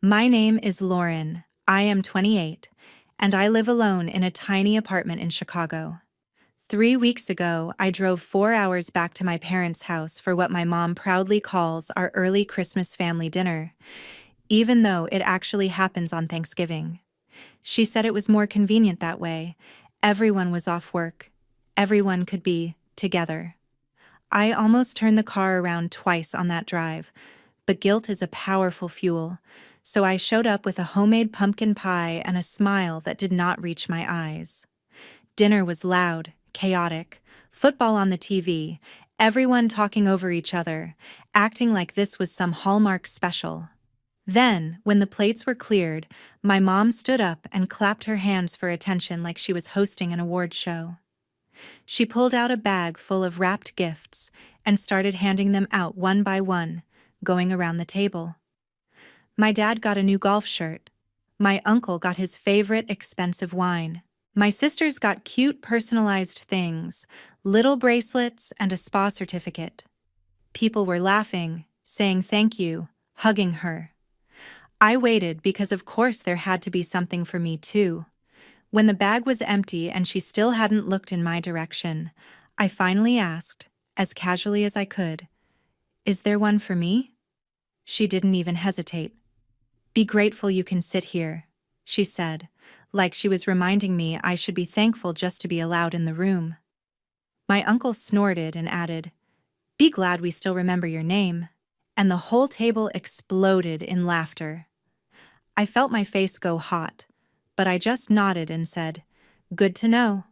My name is Lauren. I am 28, and I live alone in a tiny apartment in Chicago. 3 weeks ago, I drove 4 hours back to my parents' house for what my mom proudly calls our early Christmas family dinner, even though it actually happens on Thanksgiving. She said it was more convenient that way. Everyone was off work. Everyone could be together. I almost turned the car around twice on that drive, but guilt is a powerful fuel, so I showed up with a homemade pumpkin pie and a smile that did not reach my eyes. Dinner was loud, chaotic, football on the TV, everyone talking over each other, acting like this was some Hallmark special. Then, when the plates were cleared, my mom stood up and clapped her hands for attention like she was hosting an award show. She pulled out a bag full of wrapped gifts and started handing them out one by one, going around the table. My dad got a new golf shirt. My uncle got his favorite expensive wine. My sisters got cute personalized things, little bracelets and a spa certificate. People were laughing, saying thank you, hugging her. I waited because of course there had to be something for me too. When the bag was empty and she still hadn't looked in my direction, I finally asked, as casually as I could, "Is there one for me?" She didn't even hesitate. "Be grateful you can sit here," she said, like she was reminding me I should be thankful just to be allowed in the room. My uncle snorted and added, "Be glad we still remember your name," and the whole table exploded in laughter. I felt my face go hot, but I just nodded and said, "Good to know."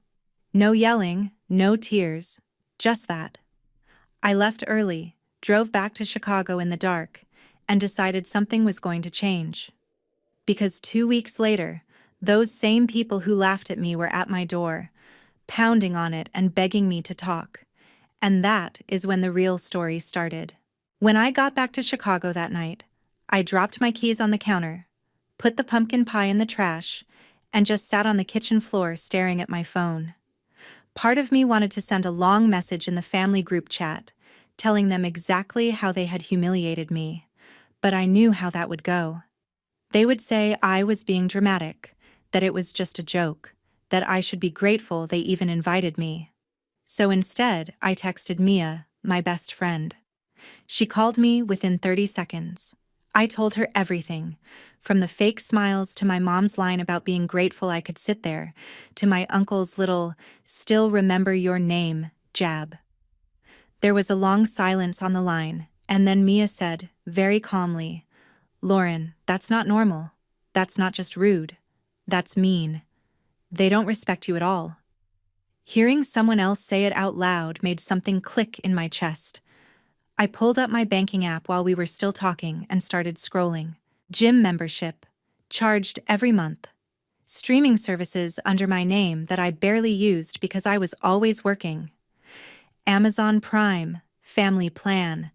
No yelling, no tears, just that. I left early, drove back to Chicago in the dark, and decided something was going to change. Because 2 weeks later, those same people who laughed at me were at my door, pounding on it and begging me to talk. And that is when the real story started. When I got back to Chicago that night, I dropped my keys on the counter, put the pumpkin pie in the trash, and just sat on the kitchen floor staring at my phone. Part of me wanted to send a long message in the family group chat, telling them exactly how they had humiliated me, but I knew how that would go. They would say I was being dramatic, that it was just a joke, that I should be grateful they even invited me. So instead, I texted Mia, my best friend. She called me within 30 seconds. I told her everything, from the fake smiles to my mom's line about being grateful I could sit there, to my uncle's little, "still remember your name," jab. There was a long silence on the line, and then Mia said, very calmly, "Lauren, that's not normal. That's not just rude. That's mean. They don't respect you at all." Hearing someone else say it out loud made something click in my chest. I pulled up my banking app while we were still talking and started scrolling. Gym membership, charged every month. Streaming services under my name that I barely used because I was always working. Amazon Prime, family plan,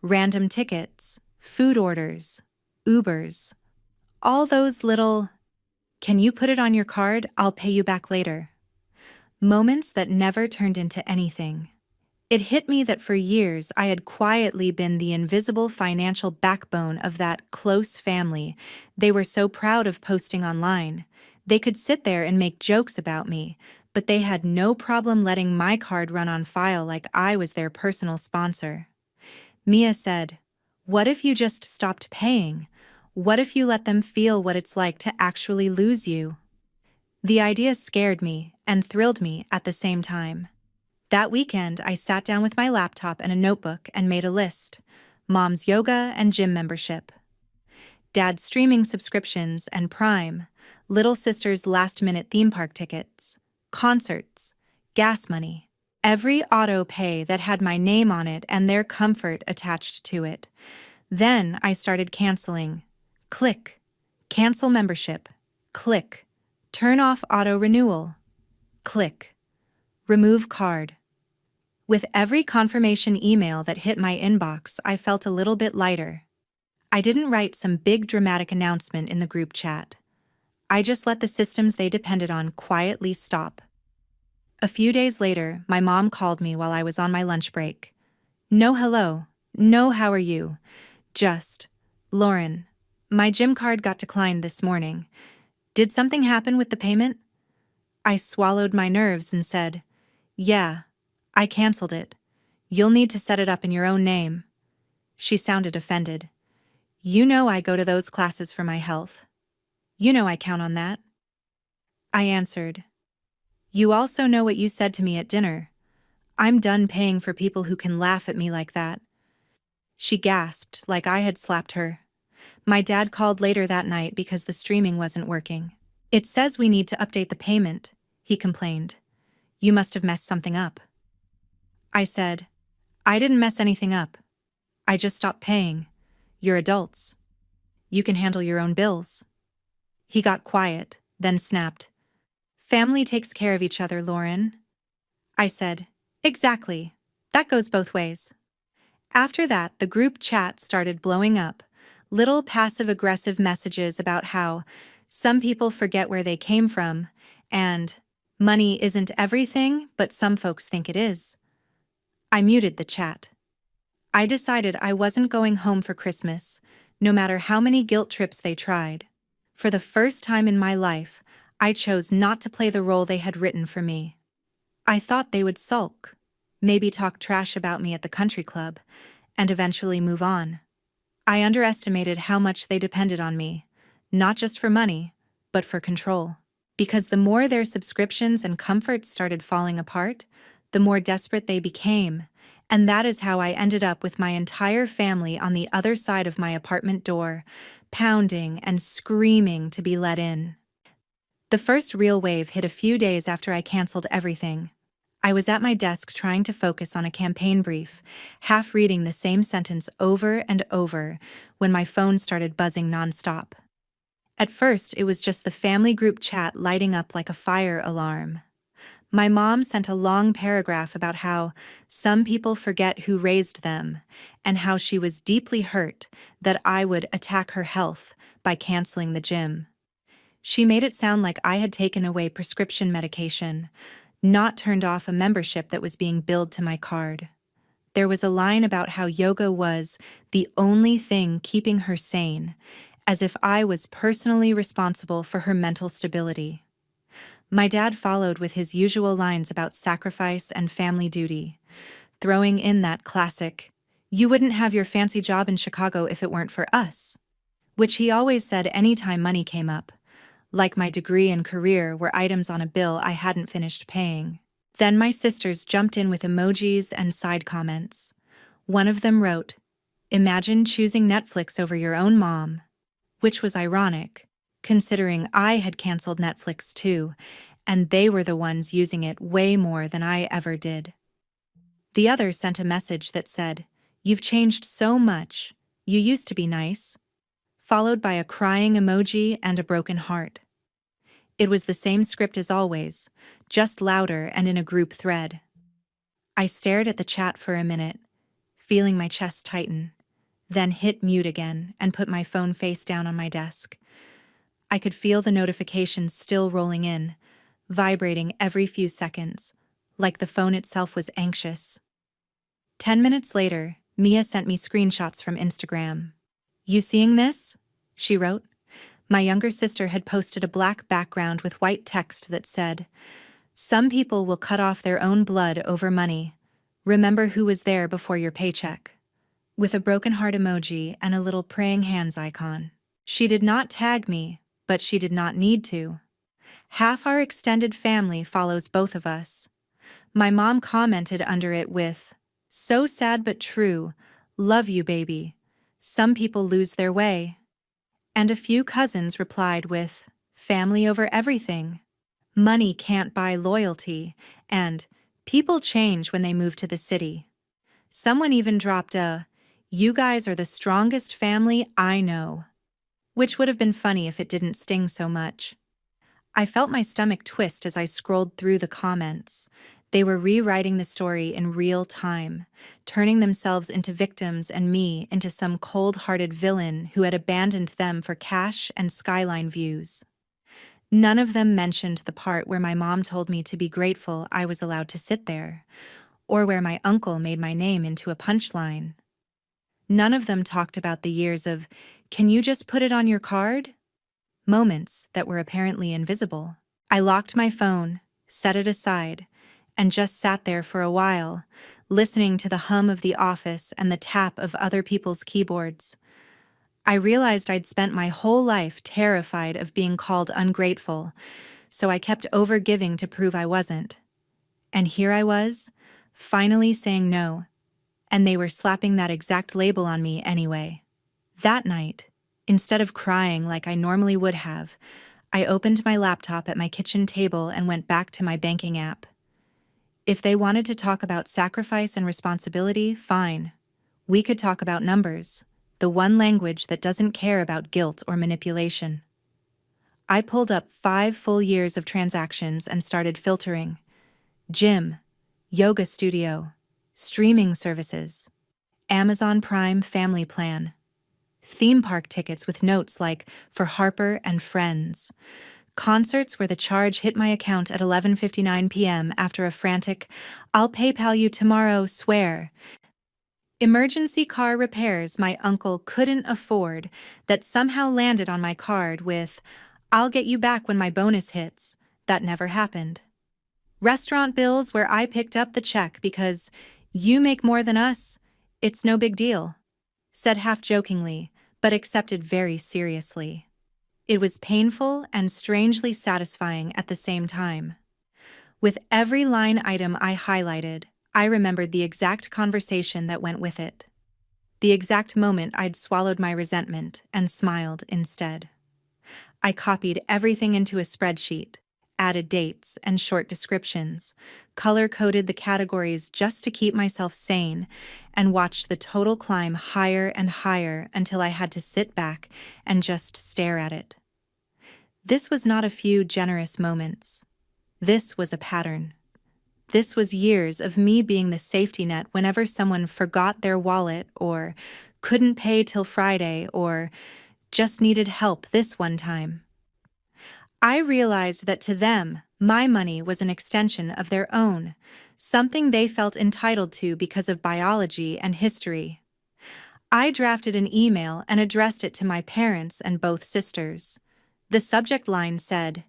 random tickets, food orders, Ubers. All those little, "Can you put it on your card? I'll pay you back later." Moments that never turned into anything. It hit me that for years I had quietly been the invisible financial backbone of that close family they were so proud of posting online. They could sit there and make jokes about me, but they had no problem letting my card run on file like I was their personal sponsor. Mia said, "What if you just stopped paying? What if you let them feel what it's like to actually lose you?" The idea scared me and thrilled me at the same time. That weekend, I sat down with my laptop and a notebook and made a list. Mom's yoga and gym membership. Dad's streaming subscriptions and Prime. Little sister's last-minute theme park tickets. Concerts. Gas money. Every auto pay that had my name on it and their comfort attached to it. Then I started canceling. Click. Cancel membership. Click. Turn off auto renewal. Click. Remove card. With every confirmation email that hit my inbox, I felt a little bit lighter. I didn't write some big dramatic announcement in the group chat. I just let the systems they depended on quietly stop. A few days later, my mom called me while I was on my lunch break. No hello, no how are you, just, "Lauren, My gym card got declined this morning. Did something happen with the payment? I swallowed my nerves and said, Yeah, I canceled it. You'll need to set it up in your own name. She sounded offended. You know I go to those classes for my health. You know I count on that. I answered, You also know what you said to me at dinner. I'm done paying for people who can laugh at me like that. She gasped like I had slapped her. My dad called later that night because the streaming wasn't working. It says we need to update the payment, he complained. You must have messed something up. I said, I didn't mess anything up. I just stopped paying. You're adults. You can handle your own bills. He got quiet, then snapped. Family takes care of each other, Lauren. I said, Exactly. That goes both ways. After that, the group chat started blowing up. Little passive-aggressive messages about how some people forget where they came from, and money isn't everything, but some folks think it is. I muted the chat. I decided I wasn't going home for Christmas, no matter how many guilt trips they tried. For the first time in my life, I chose not to play the role they had written for me. I thought they would sulk, maybe talk trash about me at the country club, and eventually move on. I underestimated how much they depended on me, not just for money, but for control. Because the more their subscriptions and comforts started falling apart, the more desperate they became, and that is how I ended up with my entire family on the other side of my apartment door, pounding and screaming to be let in. The first real wave hit a few days after I canceled everything. I was at my desk trying to focus on a campaign brief, half reading the same sentence over and over, when my phone started buzzing nonstop. At first, it was just the family group chat lighting up like a fire alarm. My mom sent a long paragraph about how some people forget who raised them, and how she was deeply hurt that I would attack her health by canceling the gym. She made it sound like I had taken away prescription medication, not turned off a membership that was being billed to my card. There was a line about how yoga was the only thing keeping her sane, as if I was personally responsible for her mental stability. My dad followed with his usual lines about sacrifice and family duty, throwing in that classic, "You wouldn't have your fancy job in Chicago if it weren't for us," which he always said anytime money came up, like my degree and career were items on a bill I hadn't finished paying. Then my sisters jumped in with emojis and side comments. One of them wrote, "Imagine choosing Netflix over your own mom," which was ironic, considering I had canceled Netflix too, and they were the ones using it way more than I ever did. The other sent a message that said, "You've changed so much. You used to be nice," followed by a crying emoji and a broken heart. It was the same script as always, just louder and in a group thread. I stared at the chat for a minute, feeling my chest tighten, then hit mute again and put my phone face down on my desk. I could feel the notifications still rolling in, vibrating every few seconds, like the phone itself was anxious. 10 minutes later, Mia sent me screenshots from Instagram. "You seeing this?" she wrote. My younger sister had posted a black background with white text that said, "Some people will cut off their own blood over money. Remember who was there before your paycheck," with a broken heart emoji and a little praying hands icon. She did not tag me, but she did not need to. Half our extended family follows both of us. My mom commented under it with, "So sad but true. Love you, baby. Some people lose their way." And a few cousins replied with, "Family over everything. Money can't buy loyalty," and "People change when they move to the city." Someone even dropped a, "You guys are the strongest family I know," which would have been funny if it didn't sting so much. I felt my stomach twist as I scrolled through the comments. They were rewriting the story in real time, turning themselves into victims and me into some cold-hearted villain who had abandoned them for cash and skyline views. None of them mentioned the part where my mom told me to be grateful I was allowed to sit there, or where my uncle made my name into a punchline. None of them talked about the years of, "Can you just put it on your card?" moments that were apparently invisible. I locked my phone, set it aside, and just sat there for a while, listening to the hum of the office and the tap of other people's keyboards. I realized I'd spent my whole life terrified of being called ungrateful, so I kept overgiving to prove I wasn't. And here I was, finally saying no, and they were slapping that exact label on me anyway. That night, instead of crying like I normally would have, I opened my laptop at my kitchen table and went back to my banking app. If they wanted to talk about sacrifice and responsibility, fine. We could talk about numbers, the one language that doesn't care about guilt or manipulation. I pulled up 5 full years of transactions and started filtering. Gym, yoga studio, streaming services, Amazon Prime family plan, theme park tickets with notes like "for Harper and friends," concerts where the charge hit my account at 11:59 p.m. after a frantic "I'll PayPal you tomorrow, swear," emergency car repairs my uncle couldn't afford that somehow landed on my card with "I'll get you back when my bonus hits," that never happened. Restaurant bills where I picked up the check because "you make more than us, it's no big deal," said half-jokingly, but accepted very seriously. It was painful and strangely satisfying at the same time. With every line item I highlighted, I remembered the exact conversation that went with it. The exact moment I'd swallowed my resentment and smiled instead. I copied everything into a spreadsheet, added dates and short descriptions, color-coded the categories just to keep myself sane, and watched the total climb higher and higher until I had to sit back and just stare at it. This was not a few generous moments. This was a pattern. This was years of me being the safety net whenever someone forgot their wallet or couldn't pay till Friday or just needed help this one time. I realized that to them, my money was an extension of their own, something they felt entitled to because of biology and history. I drafted an email and addressed it to my parents and both sisters. The subject line said,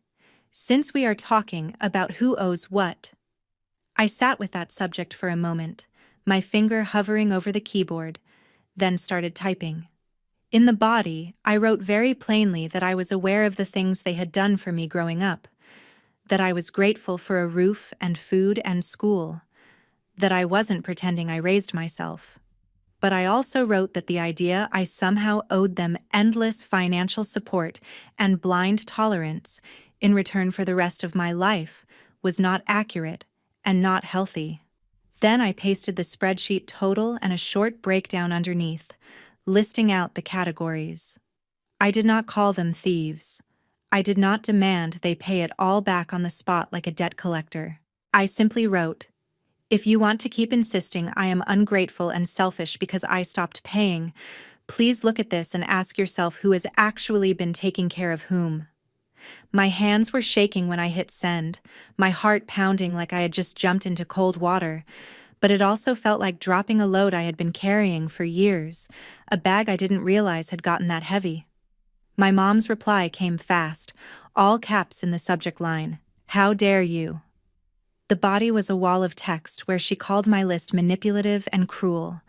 "Since we are talking about who owes what." I sat with that subject for a moment, my finger hovering over the keyboard, then started typing. In the body, I wrote very plainly that I was aware of the things they had done for me growing up, that I was grateful for a roof and food and school, that I wasn't pretending I raised myself. But I also wrote that the idea I somehow owed them endless financial support and blind tolerance in return for the rest of my life was not accurate and not healthy. Then I pasted the spreadsheet total and a short breakdown underneath, listing out the categories. I did not call them thieves. I did not demand they pay it all back on the spot like a debt collector. I simply wrote, "If you want to keep insisting I am ungrateful and selfish because I stopped paying, please look at this and ask yourself who has actually been taking care of whom." My hands were shaking when I hit send, my heart pounding like I had just jumped into cold water, but it also felt like dropping a load I had been carrying for years, a bag I didn't realize had gotten that heavy. My mom's reply came fast, all caps in the subject line, "How dare you?" The body was a wall of text where she called my list manipulative and cruel,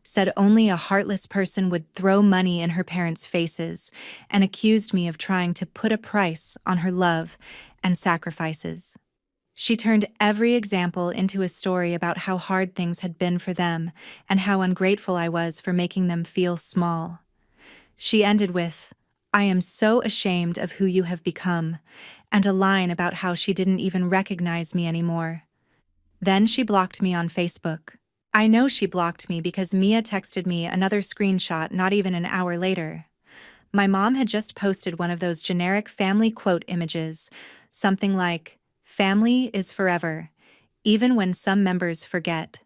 said only a heartless person would throw money in her parents' faces, and accused me of trying to put a price on her love and sacrifices. She turned every example into a story about how hard things had been for them and how ungrateful I was for making them feel small. She ended with, "I am so ashamed of who you have become," and a line about how she didn't even recognize me anymore. Then she blocked me on Facebook. I know she blocked me because Mia texted me another screenshot not even an hour later. My mom had just posted one of those generic family quote images, something like, "Family is forever, even when some members forget,"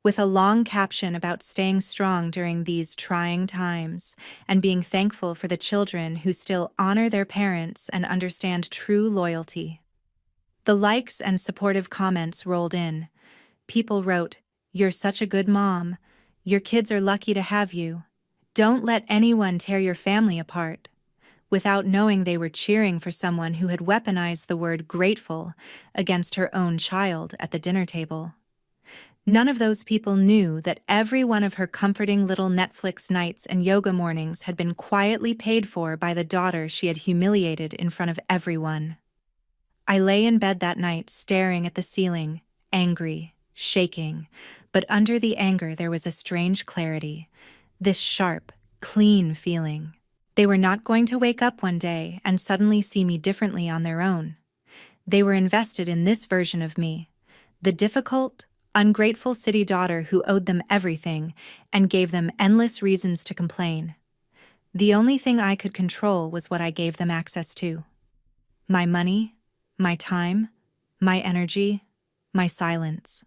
with a long caption about staying strong during these trying times and being thankful for the children who still honor their parents and understand true loyalty. The likes and supportive comments rolled in. People wrote, "You're such a good mom. Your kids are lucky to have you. Don't let anyone tear your family apart. Without knowing they were cheering for someone who had weaponized the word grateful against her own child at the dinner table. None of those people knew that every one of her comforting little Netflix nights and yoga mornings had been quietly paid for by the daughter she had humiliated in front of everyone. I lay in bed that night staring at the ceiling, angry, shaking, but under the anger there was a strange clarity, this sharp, clean feeling. They were not going to wake up one day and suddenly see me differently on their own. They were invested in this version of me, the difficult, ungrateful city daughter who owed them everything and gave them endless reasons to complain. The only thing I could control was what I gave them access to. My money, my time, my energy, my silence.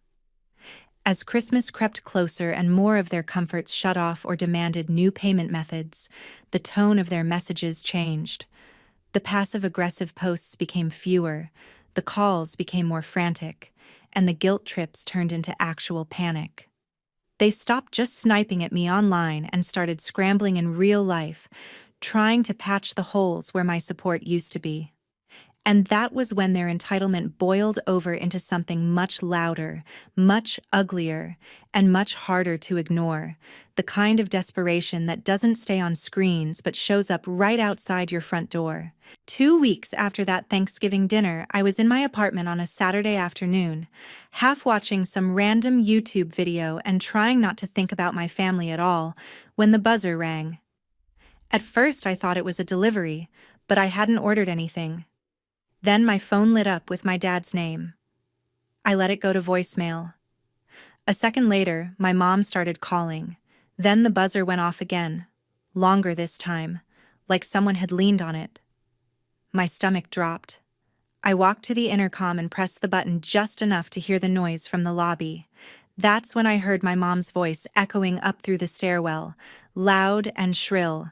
As Christmas crept closer and more of their comforts shut off or demanded new payment methods, the tone of their messages changed. The passive-aggressive posts became fewer, the calls became more frantic, and the guilt trips turned into actual panic. They stopped just sniping at me online and started scrambling in real life, trying to patch the holes where my support used to be. And that was when their entitlement boiled over into something much louder, much uglier, and much harder to ignore, the kind of desperation that doesn't stay on screens but shows up right outside your front door. 2 weeks after that Thanksgiving dinner, I was in my apartment on a Saturday afternoon, half watching some random YouTube video and trying not to think about my family at all, when the buzzer rang. At first I thought it was a delivery, but I hadn't ordered anything. Then my phone lit up with my dad's name. I let it go to voicemail. A second later, my mom started calling. Then the buzzer went off again, longer this time, like someone had leaned on it. My stomach dropped. I walked to the intercom and pressed the button just enough to hear the noise from the lobby. That's when I heard my mom's voice echoing up through the stairwell, loud and shrill.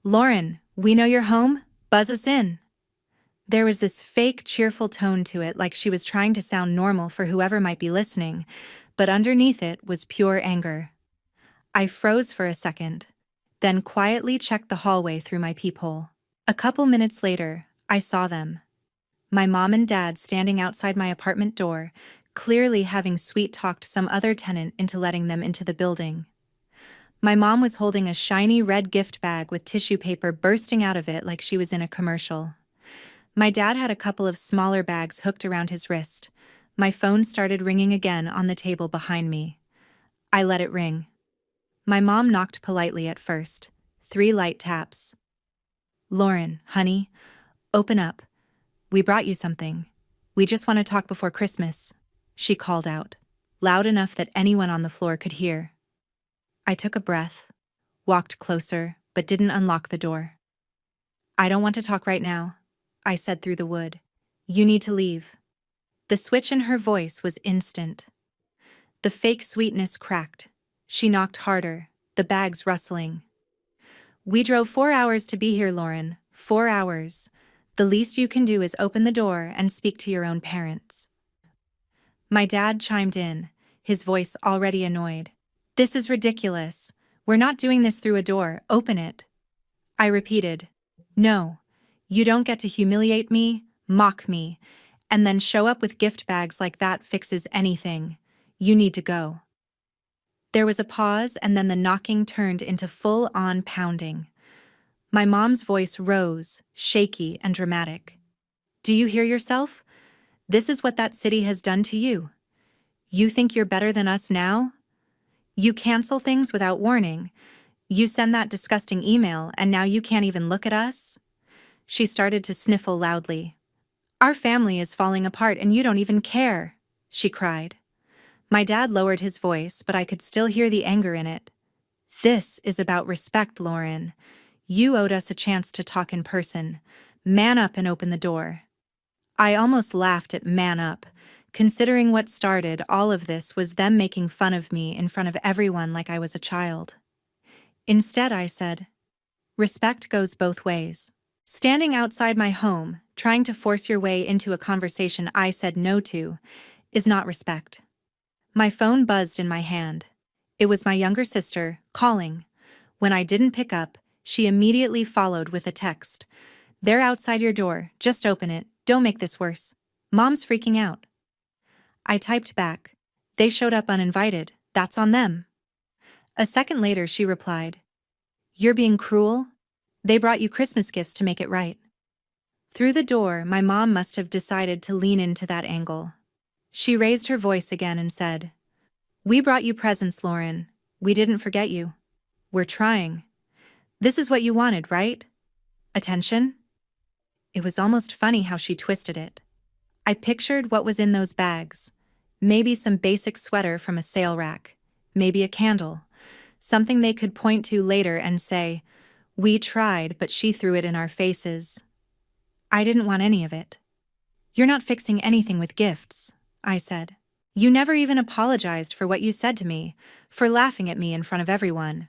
"Lauren, we know you're home. Buzz us in." There was this fake, cheerful tone to it, like she was trying to sound normal for whoever might be listening, but underneath it was pure anger. I froze for a second, then quietly checked the hallway through my peephole. A couple minutes later, I saw them. My mom and dad standing outside my apartment door, clearly having sweet-talked some other tenant into letting them into the building. My mom was holding a shiny red gift bag with tissue paper bursting out of it like she was in a commercial. My dad had a couple of smaller bags hooked around his wrist. My phone started ringing again on the table behind me. I let it ring. My mom knocked politely at first. 3 light taps. "Lauren, honey, open up. We brought you something. We just want to talk before Christmas," she called out, loud enough that anyone on the floor could hear. I took a breath, walked closer, but didn't unlock the door. "I don't want to talk right now," I said through the wood. "You need to leave." The switch in her voice was instant. The fake sweetness cracked. She knocked harder, the bags rustling. "We drove 4 hours to be here, Lauren. 4 hours. The least you can do is open the door and speak to your own parents." My dad chimed in, his voice already annoyed. "This is ridiculous. We're not doing this through a door. Open it." I repeated, "No. You don't get to humiliate me, mock me, and then show up with gift bags like that fixes anything. You need to go." There was a pause, and then the knocking turned into full-on pounding. My mom's voice rose, shaky and dramatic. "Do you hear yourself? This is what that city has done to you. You think you're better than us now? You cancel things without warning. You send that disgusting email, and now you can't even look at us?" She started to sniffle loudly. "Our family is falling apart and you don't even care," she cried. My dad lowered his voice, but I could still hear the anger in it. "This is about respect, Lauren. You owed us a chance to talk in person. Man up and open the door." I almost laughed at "man up," considering what started all of this was them making fun of me in front of everyone like I was a child. Instead, I said, "Respect goes both ways. Standing outside my home, trying to force your way into a conversation I said no to, is not respect." My phone buzzed in my hand. It was my younger sister, calling. When I didn't pick up, she immediately followed with a text. "They're outside your door, just open it, don't make this worse. Mom's freaking out." I typed back, "They showed up uninvited, that's on them." A second later she replied, "You're being cruel? They brought you Christmas gifts to make it right." Through the door, my mom must have decided to lean into that angle. She raised her voice again and said, "We brought you presents, Lauren. We didn't forget you. We're trying. This is what you wanted, right? Attention?" It was almost funny how she twisted it. I pictured what was in those bags. Maybe some basic sweater from a sale rack. Maybe a candle. Something they could point to later and say, "We tried, but she threw it in our faces." I didn't want any of it. "You're not fixing anything with gifts," I said. "You never even apologized for what you said to me, for laughing at me in front of everyone."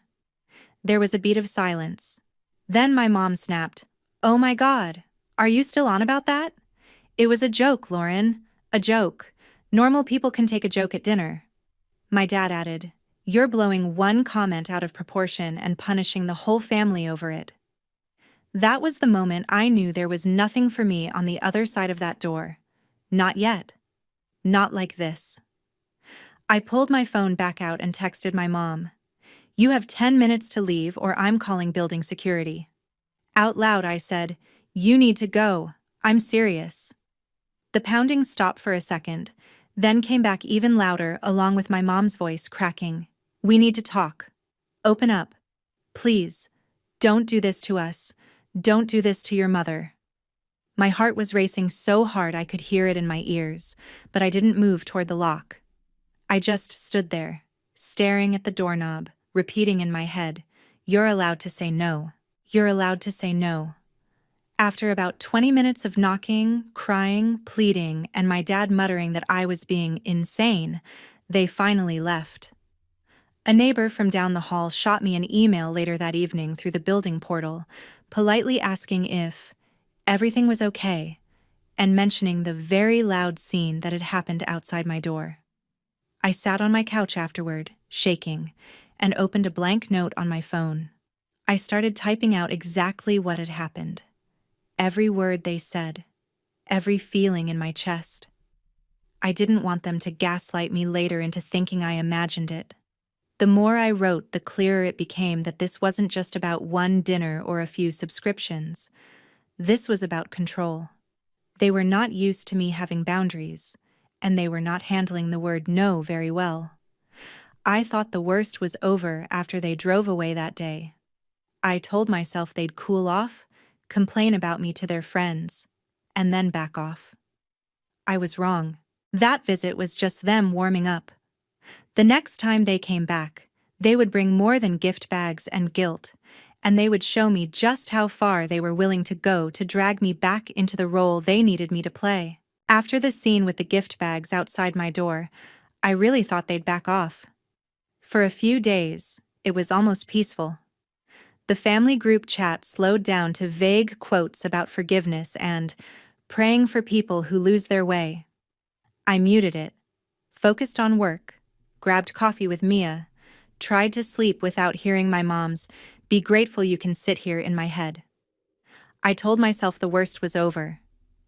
There was a beat of silence. Then my mom snapped, "Oh my God, are you still on about that? It was a joke, Lauren. A joke. Normal people can take a joke at dinner." My dad added, "You're blowing one comment out of proportion and punishing the whole family over it." That was the moment I knew there was nothing for me on the other side of that door. Not yet. Not like this. I pulled my phone back out and texted my mom. "You have 10 minutes to leave or I'm calling building security." Out loud I said, "You need to go. I'm serious." The pounding stopped for a second, then came back even louder along with my mom's voice cracking. "We need to talk. Open up. Please. Don't do this to us. Don't do this to your mother." My heart was racing so hard I could hear it in my ears, but I didn't move toward the lock. I just stood there, staring at the doorknob, repeating in my head, "You're allowed to say no. You're allowed to say no." After about 20 minutes of knocking, crying, pleading, and my dad muttering that I was being insane, they finally left. A neighbor from down the hall shot me an email later that evening through the building portal, politely asking if everything was okay, and mentioning the very loud scene that had happened outside my door. I sat on my couch afterward, shaking, and opened a blank note on my phone. I started typing out exactly what had happened. Every word they said, every feeling in my chest. I didn't want them to gaslight me later into thinking I imagined it. The more I wrote, the clearer it became that this wasn't just about one dinner or a few subscriptions. This was about control. They were not used to me having boundaries, and they were not handling the word no very well. I thought the worst was over after they drove away that day. I told myself they'd cool off, complain about me to their friends, and then back off. I was wrong. That visit was just them warming up. The next time they came back, they would bring more than gift bags and guilt, and they would show me just how far they were willing to go to drag me back into the role they needed me to play. After the scene with the gift bags outside my door, I really thought they'd back off. For a few days, it was almost peaceful. The family group chat slowed down to vague quotes about forgiveness and praying for people who lose their way. I muted it, focused on work, grabbed coffee with Mia, tried to sleep without hearing my mom's "Be grateful you can sit here" in my head. I told myself the worst was over.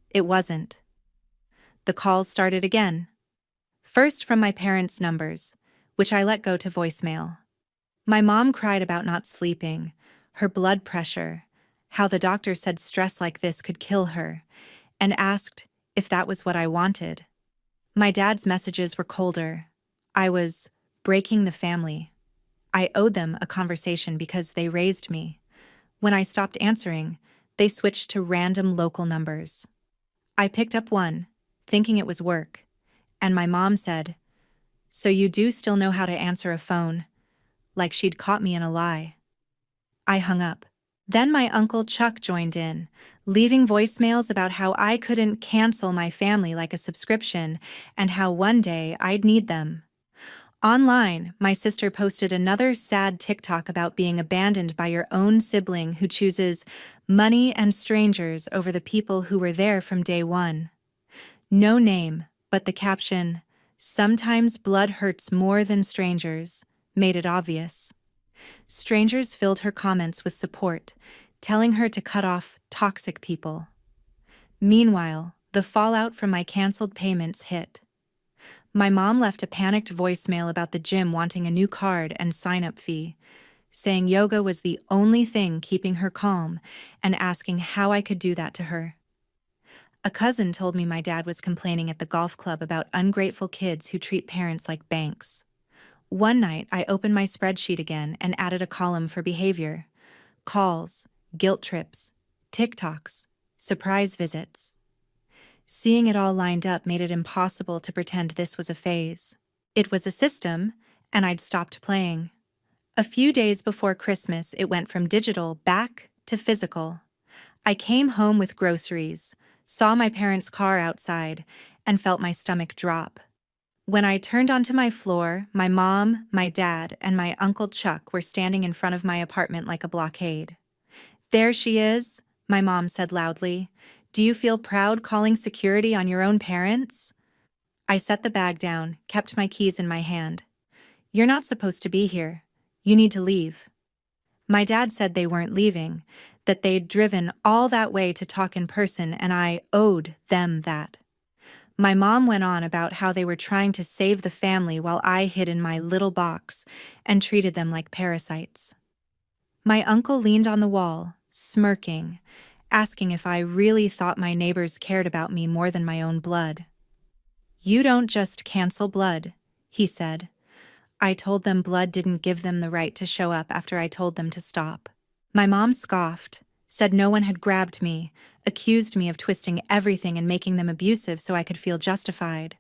It wasn't. The calls started again. First from my parents' numbers, which I let go to voicemail. My mom cried about not sleeping, her blood pressure, how the doctor said stress like this could kill her, and asked if that was what I wanted. My dad's messages were colder. I was breaking the family. I owed them a conversation because they raised me. When I stopped answering, they switched to random local numbers. I picked up one, thinking it was work, and my mom said, "So you do still know how to answer a phone?" Like she'd caught me in a lie. I hung up. Then my Uncle Chuck joined in, leaving voicemails about how I couldn't cancel my family like a subscription and how one day I'd need them. Online, my sister posted another sad TikTok about being abandoned by your own sibling who chooses money and strangers over the people who were there from day one. No name, but the caption, "Sometimes blood hurts more than strangers," made it obvious. Strangers filled her comments with support, telling her to cut off toxic people. Meanwhile, the fallout from my canceled payments hit. My mom left a panicked voicemail about the gym wanting a new card and sign-up fee, saying yoga was the only thing keeping her calm and asking how I could do that to her. A cousin told me my dad was complaining at the golf club about ungrateful kids who treat parents like banks. One night, I opened my spreadsheet again and added a column for behavior: calls, guilt trips, TikToks, surprise visits. Seeing it all lined up made it impossible to pretend this was a phase. It was a system, and I'd stopped playing. A few days before Christmas, it went from digital back to physical. I came home with groceries, saw my parents' car outside, and felt my stomach drop. When I turned onto my floor, my mom, my dad, and my Uncle Chuck were standing in front of my apartment like a blockade. "There she is," my mom said loudly. "Do you feel proud calling security on your own parents?" I set the bag down, kept my keys in my hand. "You're not supposed to be here. You need to leave." My dad said they weren't leaving, that they'd driven all that way to talk in person, and I owed them that. My mom went on about how they were trying to save the family while I hid in my little box and treated them like parasites. My uncle leaned on the wall, smirking, asking if I really thought my neighbors cared about me more than my own blood. "You don't just cancel blood," he said. "I told them blood didn't give them the right to show up after I told them to stop." My mom scoffed, said no one had grabbed me, accused me of twisting everything and making them abusive so I could feel justified.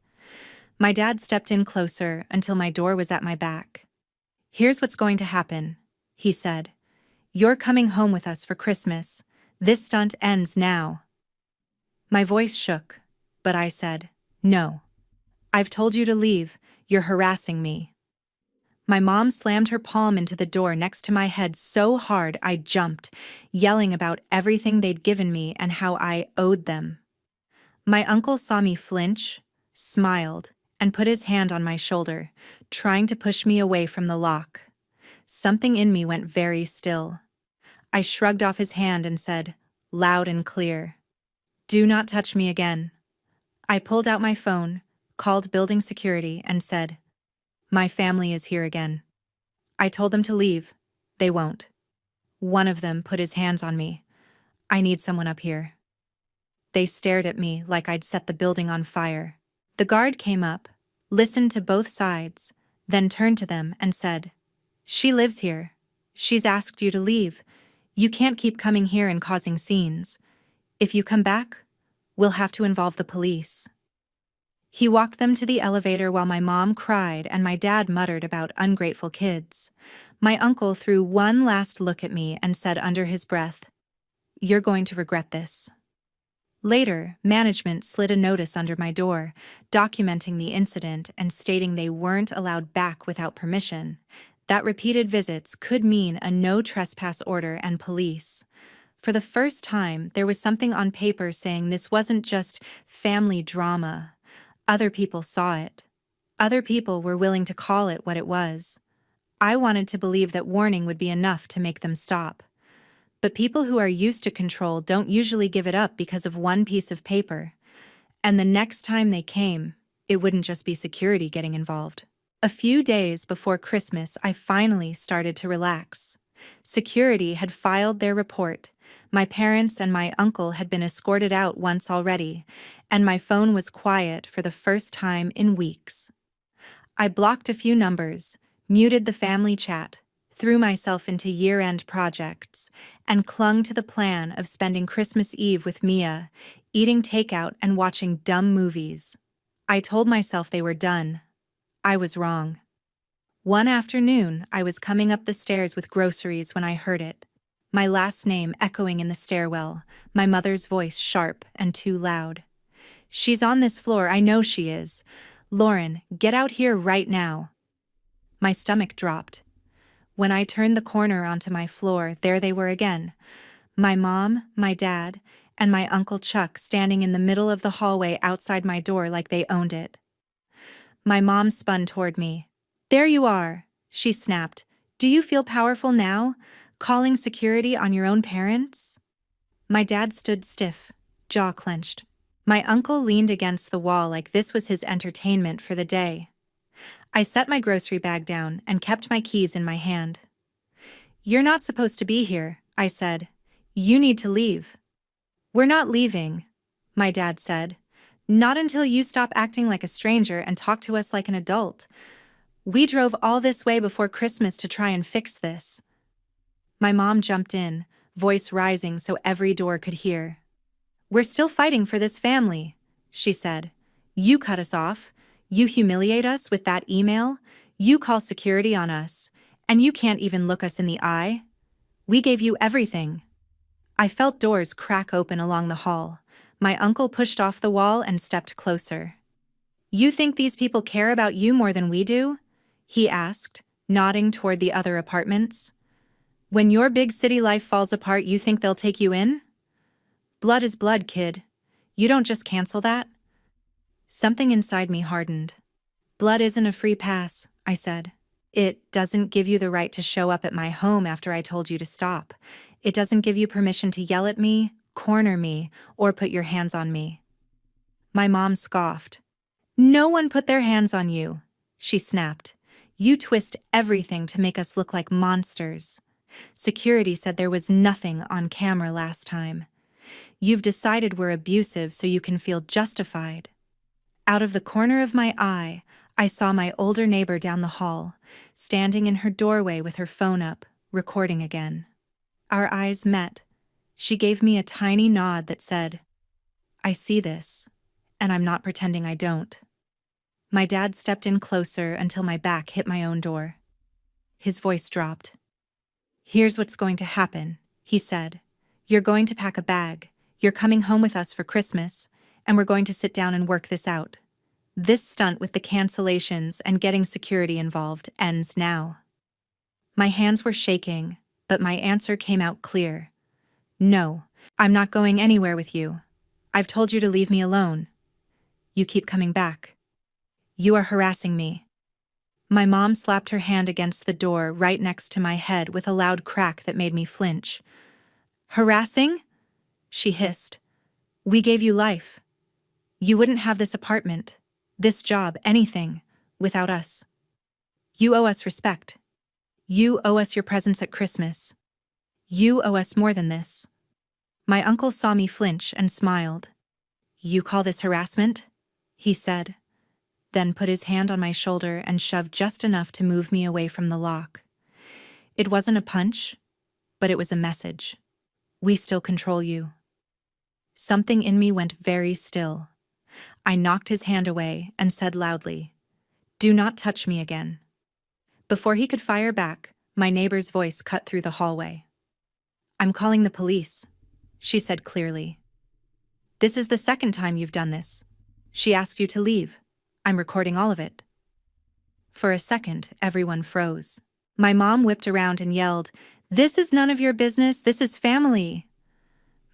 My dad stepped in closer until my door was at my back. "Here's what's going to happen," he said. "You're coming home with us for Christmas. This stunt ends now." My voice shook, but I said, "No. I've told you to leave. You're harassing me." My mom slammed her palm into the door next to my head so hard I jumped, yelling about everything they'd given me and how I owed them. My uncle saw me flinch, smiled, and put his hand on my shoulder, trying to push me away from the lock. Something in me went very still. I shrugged off his hand and said, loud and clear, "Do not touch me again." I pulled out my phone, called building security, and said, "My family is here again." I told them to leave. They won't. One of them put his hands on me. "I need someone up here." They stared at me like I'd set the building on fire. The guard came up, listened to both sides, then turned to them and said, "She lives here. She's asked you to leave. You can't keep coming here and causing scenes. If you come back, we'll have to involve the police." He walked them to the elevator while my mom cried and my dad muttered about ungrateful kids. My uncle threw one last look at me and said under his breath, "You're going to regret this." Later, management slid a notice under my door, documenting the incident and stating they weren't allowed back without permission, that repeated visits could mean a no trespass order and police. For the first time, there was something on paper saying this wasn't just family drama. Other people saw it. Other people were willing to call it what it was. I wanted to believe that warning would be enough to make them stop. But people who are used to control don't usually give it up because of one piece of paper. And the next time they came, it wouldn't just be security getting involved. A few days before Christmas, I finally started to relax. Security had filed their report. My parents and my uncle had been escorted out once already, and my phone was quiet for the first time in weeks. I blocked a few numbers, muted the family chat, threw myself into year-end projects, and clung to the plan of spending Christmas Eve with Mia, eating takeout and watching dumb movies. I told myself they were done. I was wrong. One afternoon, I was coming up the stairs with groceries when I heard it. My last name echoing in the stairwell, my mother's voice sharp and too loud. "She's on this floor, I know she is. Lauren, get out here right now." My stomach dropped. When I turned the corner onto my floor, there they were again. My mom, my dad, and my Uncle Chuck standing in the middle of the hallway outside my door like they owned it. My mom spun toward me. "There you are. she snapped. Do you feel powerful now? Calling security on your own parents? My dad stood stiff, jaw clenched. My uncle leaned against the wall like this was his entertainment for the day. I set my grocery bag down and kept my keys in my hand. You're not supposed to be here, I said. You need to leave. We're not leaving, my dad said. Not until you stop acting like a stranger and talk to us like an adult. We drove all this way before Christmas to try and fix this. My mom jumped in, voice rising so every door could hear. We're still fighting for this family, she said. You cut us off. You humiliate us with that email. You call security on us. And you can't even look us in the eye. We gave you everything. I felt doors crack open along the hall. My uncle pushed off the wall and stepped closer. You think these people care about you more than we do? He asked, nodding toward the other apartments. When your big city life falls apart, you think they'll take you in? Blood is blood, kid. You don't just cancel that. Something inside me hardened. Blood isn't a free pass, I said. It doesn't give you the right to show up at my home after I told you to stop. It doesn't give you permission to yell at me, corner me, or put your hands on me. My mom scoffed. No one put their hands on you, she snapped. You twist everything to make us look like monsters. Security said there was nothing on camera last time. You've decided we're abusive so you can feel justified. Out of the corner of my eye, I saw my older neighbor down the hall, standing in her doorway with her phone up, recording again. Our eyes met. She gave me a tiny nod that said, I see this, and I'm not pretending I don't. My dad stepped in closer until my back hit my own door. His voice dropped. Here's what's going to happen, he said. You're going to pack a bag. You're coming home with us for Christmas, and we're going to sit down and work this out. This stunt with the cancellations and getting security involved ends now. My hands were shaking, but my answer came out clear. No, I'm not going anywhere with you. I've told you to leave me alone. You keep coming back. You are harassing me. My mom slapped her hand against the door right next to my head with a loud crack that made me flinch. Harassing? She hissed. We gave you life. You wouldn't have this apartment, this job, anything, without us. You owe us respect. You owe us your presence at Christmas. You owe us more than this. My uncle saw me flinch and smiled. You call this harassment? He said, then put his hand on my shoulder and shoved just enough to move me away from the lock. It wasn't a punch, but it was a message. We still control you. Something in me went very still. I knocked his hand away and said loudly, Do not touch me again. Before he could fire back, my neighbor's voice cut through the hallway. I'm calling the police, she said clearly. This is the second time you've done this. She asked you to leave. I'm recording all of it. For a second, everyone froze. My mom whipped around and yelled, This is none of your business, this is family.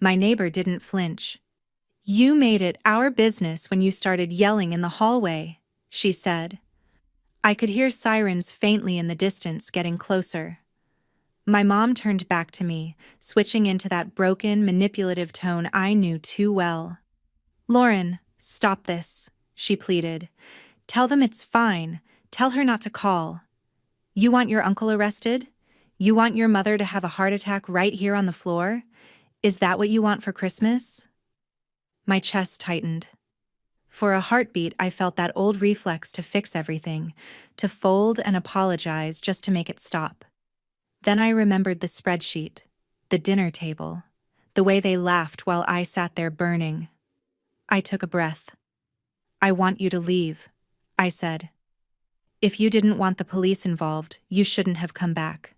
My neighbor didn't flinch. You made it our business when you started yelling in the hallway, she said. I could hear sirens faintly in the distance getting closer. My mom turned back to me, switching into that broken, manipulative tone I knew too well. Lauren, stop this, she pleaded. Tell them it's fine. Tell her not to call. You want your uncle arrested? You want your mother to have a heart attack right here on the floor? Is that what you want for Christmas? My chest tightened. For a heartbeat, I felt that old reflex to fix everything, to fold and apologize just to make it stop. Then I remembered the spreadsheet, the dinner table, the way they laughed while I sat there burning. I took a breath. I want you to leave, I said. If you didn't want the police involved, you shouldn't have come back.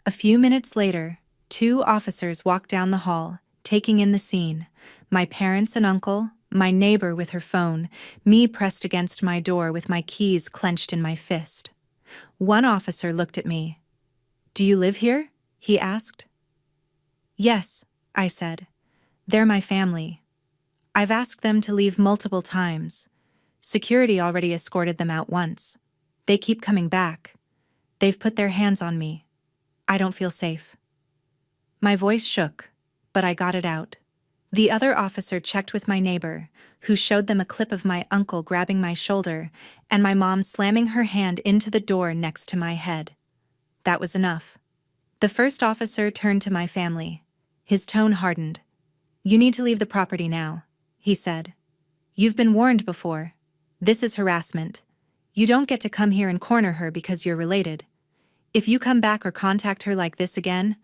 A few minutes later, 2 officers walked down the hall, taking in the scene, my parents and uncle, my neighbor with her phone, me pressed against my door with my keys clenched in my fist. One officer looked at me. Do you live here? He asked. Yes, I said. They're my family. I've asked them to leave multiple times. Security already escorted them out once. They keep coming back. They've put their hands on me. I don't feel safe. My voice shook, but I got it out. The other officer checked with my neighbor, who showed them a clip of my uncle grabbing my shoulder and my mom slamming her hand into the door next to my head. That was enough. The first officer turned to my family. His tone hardened. "You need to leave the property now," he said. "You've been warned before. This is harassment. You don't get to come here and corner her because you're related. If you come back or contact her like this again,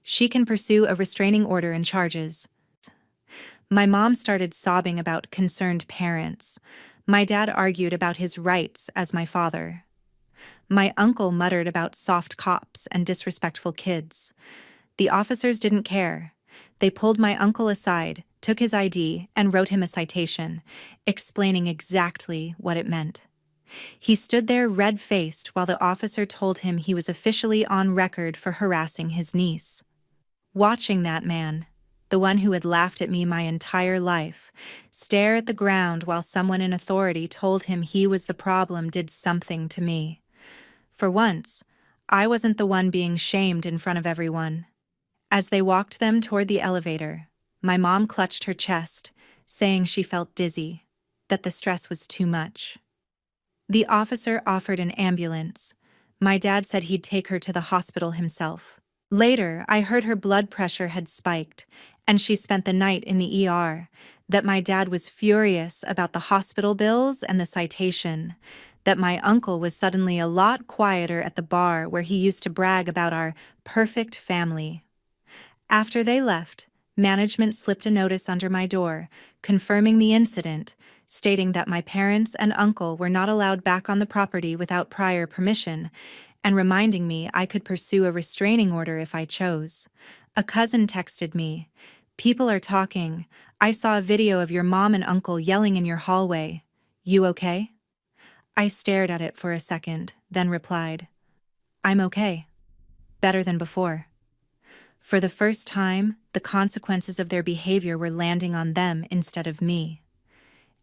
she can pursue a restraining order and charges." My mom started sobbing about concerned parents. My dad argued about his rights as my father. My uncle muttered about soft cops and disrespectful kids. The officers didn't care. They pulled my uncle aside, took his ID, and wrote him a citation, explaining exactly what it meant. He stood there red-faced while the officer told him he was officially on record for harassing his niece. Watching that man, the one who had laughed at me my entire life, stare at the ground while someone in authority told him he was the problem did something to me. For once, I wasn't the one being shamed in front of everyone. As they walked them toward the elevator, my mom clutched her chest, saying she felt dizzy, that the stress was too much. The officer offered an ambulance. My dad said he'd take her to the hospital himself. Later, I heard her blood pressure had spiked, and she spent the night in the ER, that my dad was furious about the hospital bills and the citation, that my uncle was suddenly a lot quieter at the bar where he used to brag about our perfect family. After they left, management slipped a notice under my door, confirming the incident, stating that my parents and uncle were not allowed back on the property without prior permission, and reminding me I could pursue a restraining order if I chose. A cousin texted me, "People are talking. I saw a video of your mom and uncle yelling in your hallway. You okay?" I stared at it for a second, then replied, "I'm okay. Better than before." For the first time, the consequences of their behavior were landing on them instead of me.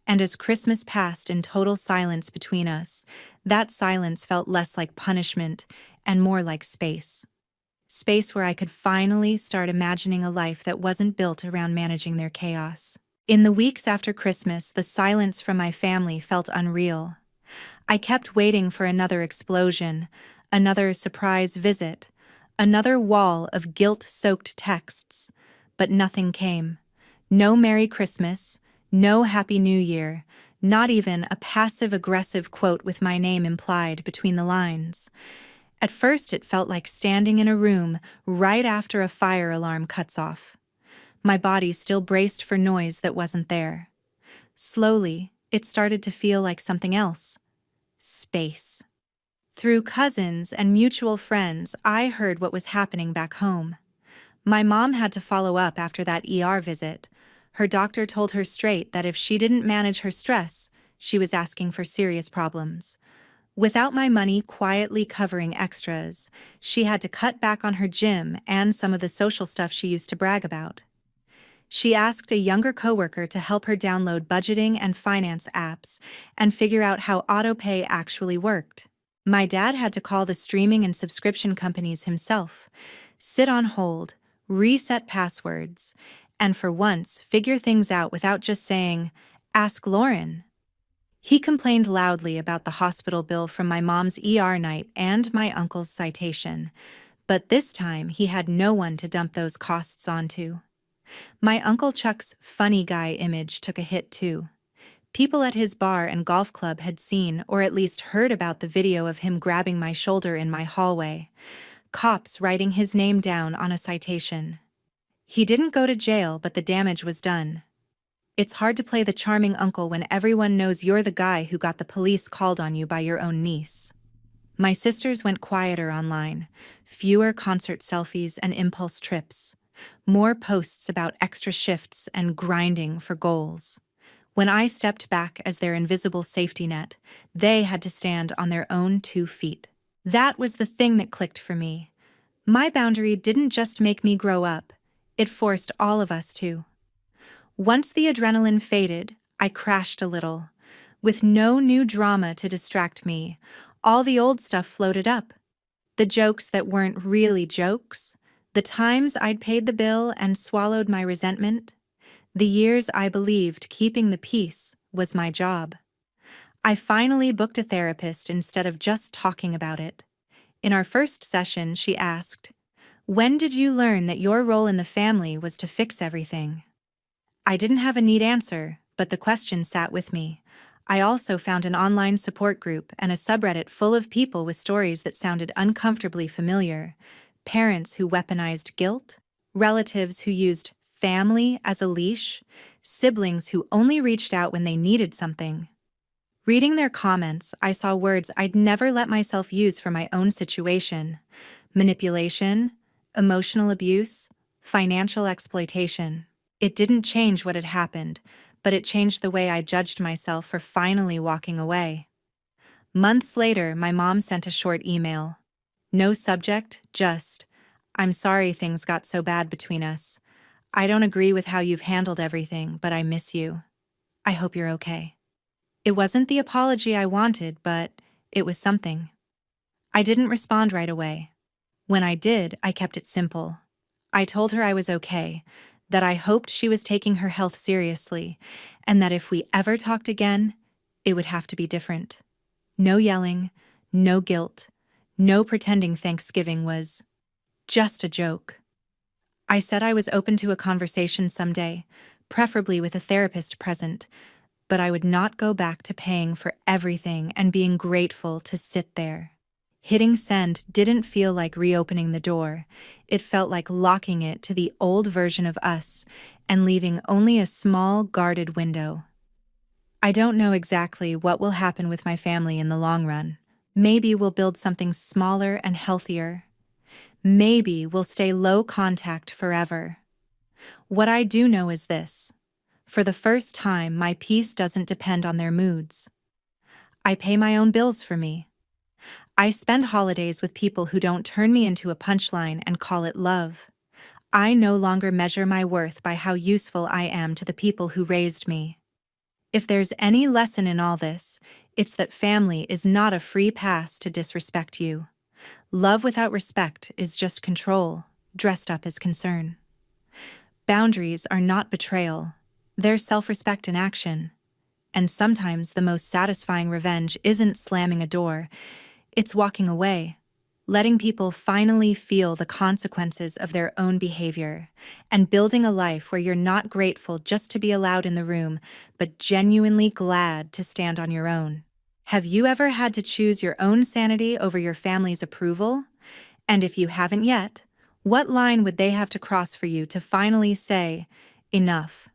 And as Christmas passed in total silence between us, that silence felt less like punishment and more like space. Space where I could finally start imagining a life that wasn't built around managing their chaos. In the weeks after Christmas, the silence from my family felt unreal. I kept waiting for another explosion, another surprise visit, another wall of guilt-soaked texts, but nothing came. No Merry Christmas, no Happy New Year, not even a passive-aggressive quote with my name implied between the lines. At first, it felt like standing in a room right after a fire alarm cuts off. My body still braced for noise that wasn't there. Slowly, it started to feel like something else. Space. Through cousins and mutual friends, I heard what was happening back home. My mom had to follow up after that ER visit. Her doctor told her straight that if she didn't manage her stress, she was asking for serious problems. Without my money quietly covering extras, she had to cut back on her gym and some of the social stuff she used to brag about. She asked a younger coworker to help her download budgeting and finance apps and figure out how autopay actually worked. My dad had to call the streaming and subscription companies himself, sit on hold, reset passwords, and for once figure things out without just saying, "Ask Lauren." He complained loudly about the hospital bill from my mom's ER night and my uncle's citation, but this time he had no one to dump those costs onto. My Uncle Chuck's funny guy image took a hit too. People at his bar and golf club had seen or at least heard about the video of him grabbing my shoulder in my hallway, cops writing his name down on a citation. He didn't go to jail, but the damage was done. It's hard to play the charming uncle when everyone knows you're the guy who got the police called on you by your own niece. My sisters went quieter online, fewer concert selfies and impulse trips, more posts about extra shifts and grinding for goals. When I stepped back as their invisible safety net, they had to stand on their own 2 feet. That was the thing that clicked for me. My boundary didn't just make me grow up, it forced all of us to. Once the adrenaline faded, I crashed a little. With no new drama to distract me, all the old stuff floated up. The jokes that weren't really jokes, the times I'd paid the bill and swallowed my resentment, the years I believed keeping the peace was my job. I finally booked a therapist instead of just talking about it. In our first session, she asked, "When did you learn that your role in the family was to fix everything?" I didn't have a neat answer, but the question sat with me. I also found an online support group and a subreddit full of people with stories that sounded uncomfortably familiar. Parents who weaponized guilt, relatives who used family as a leash, siblings who only reached out when they needed something. Reading their comments, I saw words I'd never let myself use for my own situation: manipulation, emotional abuse, financial exploitation. It didn't change what had happened, but it changed the way I judged myself for finally walking away. Months later, my mom sent a short email. No subject, just, "I'm sorry things got so bad between us. I don't agree with how you've handled everything, but I miss you. I hope you're okay." It wasn't the apology I wanted, but it was something. I didn't respond right away. When I did, I kept it simple. I told her I was okay, that I hoped she was taking her health seriously, and that if we ever talked again, it would have to be different. No yelling, no guilt, no pretending Thanksgiving was just a joke. I said I was open to a conversation someday, preferably with a therapist present, but I would not go back to paying for everything and being grateful to sit there. Hitting send didn't feel like reopening the door. It felt like locking it to the old version of us and leaving only a small, guarded window. I don't know exactly what will happen with my family in the long run. Maybe we'll build something smaller and healthier. Maybe we'll stay low contact forever. What I do know is this: for the first time, my peace doesn't depend on their moods. I pay my own bills for me. I spend holidays with people who don't turn me into a punchline and call it love. I no longer measure my worth by how useful I am to the people who raised me. If there's any lesson in all this, it's that family is not a free pass to disrespect you. Love without respect is just control, dressed up as concern. Boundaries are not betrayal. They're self-respect in action. And sometimes the most satisfying revenge isn't slamming a door, it's walking away, letting people finally feel the consequences of their own behavior, and building a life where you're not grateful just to be allowed in the room, but genuinely glad to stand on your own. Have you ever had to choose your own sanity over your family's approval? And if you haven't yet, what line would they have to cross for you to finally say, "Enough"?